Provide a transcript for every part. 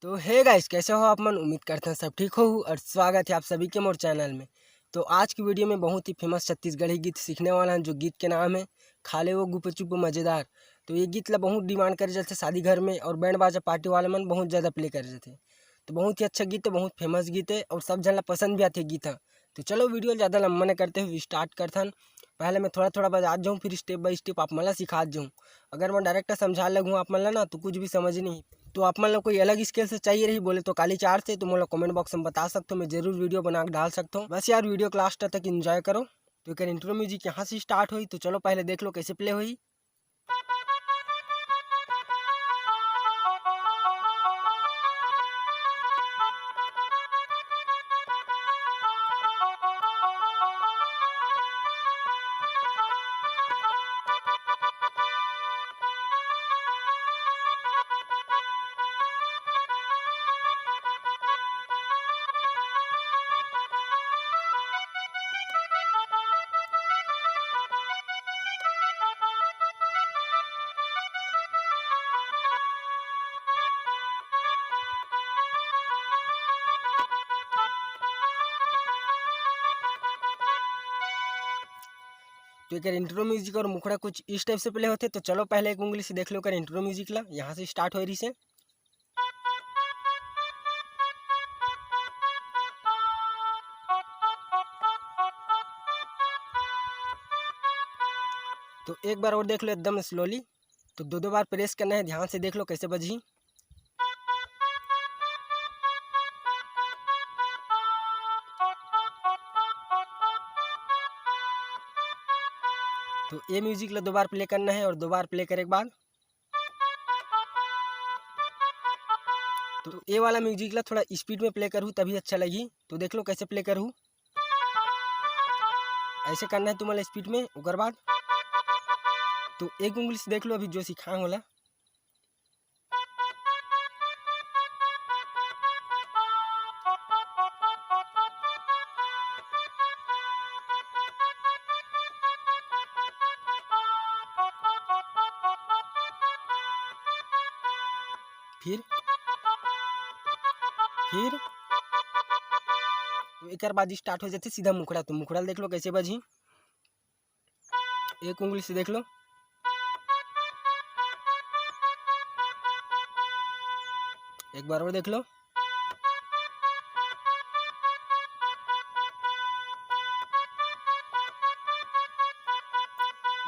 तो hey guys, कैसे हो आप मन। उम्मीद करते हैं सब ठीक हो और स्वागत है आप सभी के मोर चैनल में। तो आज की वीडियो में बहुत ही फेमस छत्तीसगढ़ी गीत सीखने वाला है, जो गीत के नाम है खाले वो गुप चुप मज़ेदार। तो ये गीत ला बहुत डिमांड करे जाते शादी घर में, और बैंड बाजा पार्टी वाले मन बहुत ज़्यादा प्ले कर जाते। तो बहुत ही अच्छा गीत है, बहुत फेमस गीत है और सब जन ला पसंद भी आते गीत है। तो चलो वीडियो ज़्यादा लंबा न करते हुए स्टार्ट करथन। पहले मैं थोड़ा थोड़ा बजा जाऊँ, फिर स्टेप बाय स्टेप आप मन ला सिखा जाऊँ। अगर मैं डायरेक्ट समझा लगूँ आप मन ला ना, तो कुछ भी समझ नहीं। तो आप मन लोग कोई अलग स्केल से चाहिए रही बोले तो काली चार से तुम लोग कमेंट बॉक्स में बता सकते हो, मैं जरूर वीडियो बना के डाल सकता हूँ। बस यार वीडियो को लास्ट तक एंजॉय करो। तो एक इंट्रो म्यूजिक यहाँ से स्टार्ट हुई, तो चलो पहले देख लो कैसे प्ले हुई। तो एक इंट्रो म्यूजिक और मुखड़ा कुछ इस टाइप से प्ले होते। तो चलो पहले एक उंगली से देख लो कर इंट्रो म्यूजिक ला, यहाँ से स्टार्ट हो रही से। तो एक बार और देख लो एकदम स्लोली। तो दो दो बार प्रेस करना है, ध्यान से देख लो कैसे बजी। तो ये म्यूजिक ला दो बार प्ले करना है, और दो बार प्ले करे के बाद तो ये वाला म्यूजिक ला थोड़ा स्पीड में प्ले करूँ तभी अच्छा लगी। तो देख लो कैसे प्ले करूँ, ऐसे करना है तुम्हारा स्पीड में। उकर बाद तो एक उंगली से देख लो अभी जो सिखाए होला। फिर तो एक बाद स्टार्ट हो जाते सीधा मुखड़ा। तो मुखड़ा देख लो कैसे बजी, एक उंगली से देख लो। एक बार और देख लो।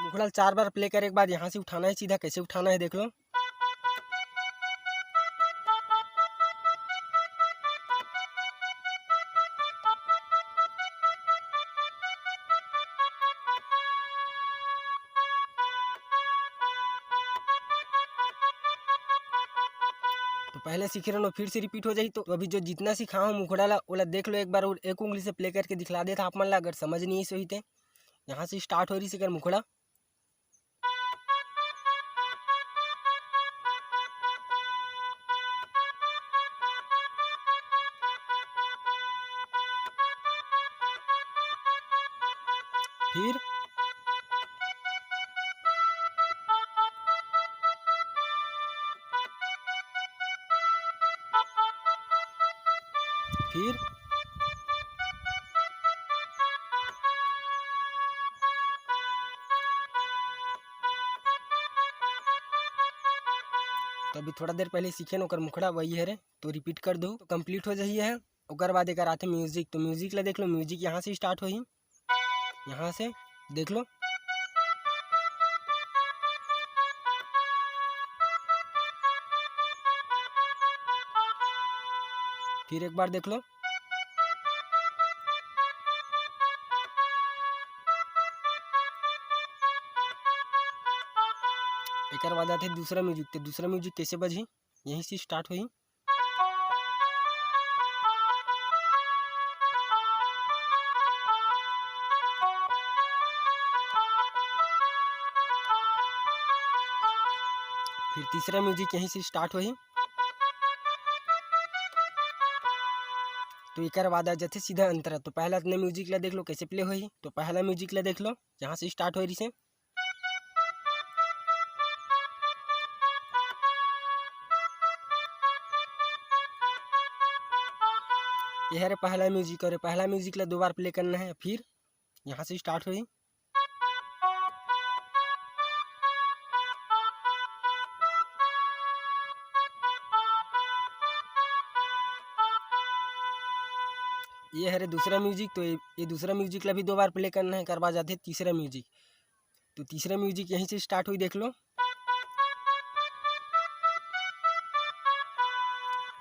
मुखड़ा 4 बार प्ले करे के बाद यहाँ से उठाना है सीधा, कैसे उठाना है देख लो। तो पहले सीखे रहो फिर से रिपीट हो जाए। तो अभी जो जितना सिखा हूँ मुखड़ा ला ओला देख लो एक बार, और एक उंगली से प्ले करके दिखला देता आप मन ला, अगर समझ नहीं सही थे। यहाँ से स्टार्ट हो रही से मुखड़ा। फिर फिर तो अभी थोड़ा देर पहले सीखे न ओकर मुखड़ा वही है रे, तो रिपीट कर दो तो कंप्लीट हो जाइए है। ओकर बाद एक आते म्यूजिक। तो म्यूजिक ला देख लो, म्यूजिक यहाँ से स्टार्ट हो ही, यहाँ से देख लो। फिर एक बार देख लो। एक बाद आते दूसरा म्यूजिक। तो दूसरा म्यूजिक कैसे बजी, यहीं से स्टार्ट हुई। फिर तीसरा म्यूजिक यहीं से स्टार्ट हुई। तो एक बाद आ जाते सीधा अंतरा। तो पहला अपने म्यूजिक ला देख लो कैसे प्ले हुई। तो पहला म्यूजिक ला देख लो यहाँ से स्टार्ट हो रही से। यह रे पहला म्यूजिक, और पहला म्यूजिक ला 2 बार प्ले करना है। फिर यहाँ से स्टार्ट हुई। ये है रे दूसरा म्यूजिक। तो ये दूसरा म्यूजिक ला भी 2 बार प्ले करना है। करवा जाते तीसरा म्यूजिक। तो तीसरा म्यूजिक यहीं से स्टार्ट हुई देख लो।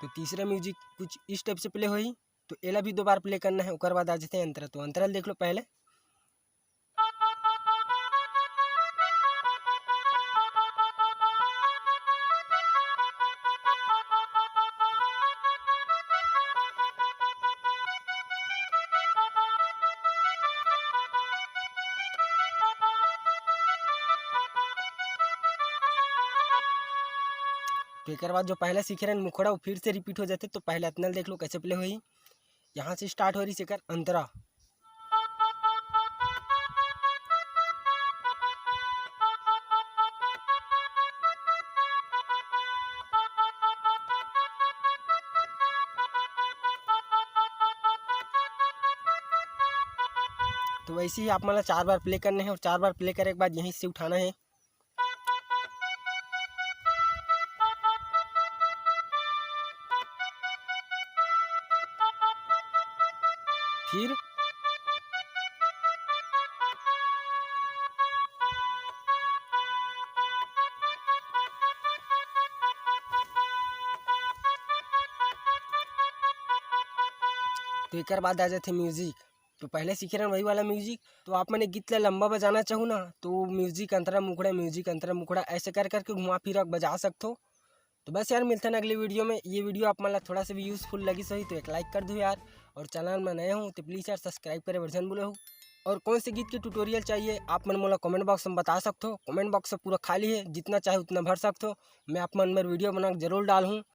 तो तीसरा म्यूजिक कुछ इस टाइप से प्ले हुई। तो एला भी 2 बार प्ले करना है। उसके बाद आ जाते हैं अंतरा। तो अंतरा देख लो पहले। तो एक बाद जो पहले सीखे रहे मुखड़ा वो फिर से रिपीट हो जाते। तो पहले इतना देख लो कैसे प्ले हुई। यहाँ से स्टार्ट हो रही सेकर अंतरा। तो वैसे ही आप मतलब 4 बार प्ले करने हैं, और 4 बार प्ले करने के बाद यहीं से उठाना है। फिर तो एक बाद आ जाते म्यूजिक। तो पहले सीखे रहे वही वाला म्यूजिक। तो आप मैंने गीत ला लंबा बजाना चाहूँ ना, तो म्यूजिक अंतरा मुखड़ा ऐसे कर करके घुमा फिर बजा सकते हो। तो बस यार, मिलते हैं अगली वीडियो में। ये वीडियो आप मतलब थोड़ा सा भी यूज़फुल लगी सही तो एक लाइक कर दो यार। और चैनल में नए हूँ तो प्लीज़ यार सब्सक्राइब करे वर्जन बोले हो। और कौन से गीत की ट्यूटोरियल चाहिए आप मन मोला कमेंट बॉक्स में बता सकते हो। कमेंट बॉक्स पूरा खाली है, जितना चाहे उतना भर सकते हो। मैं आप मन में वीडियो बना जरूर डालूँ।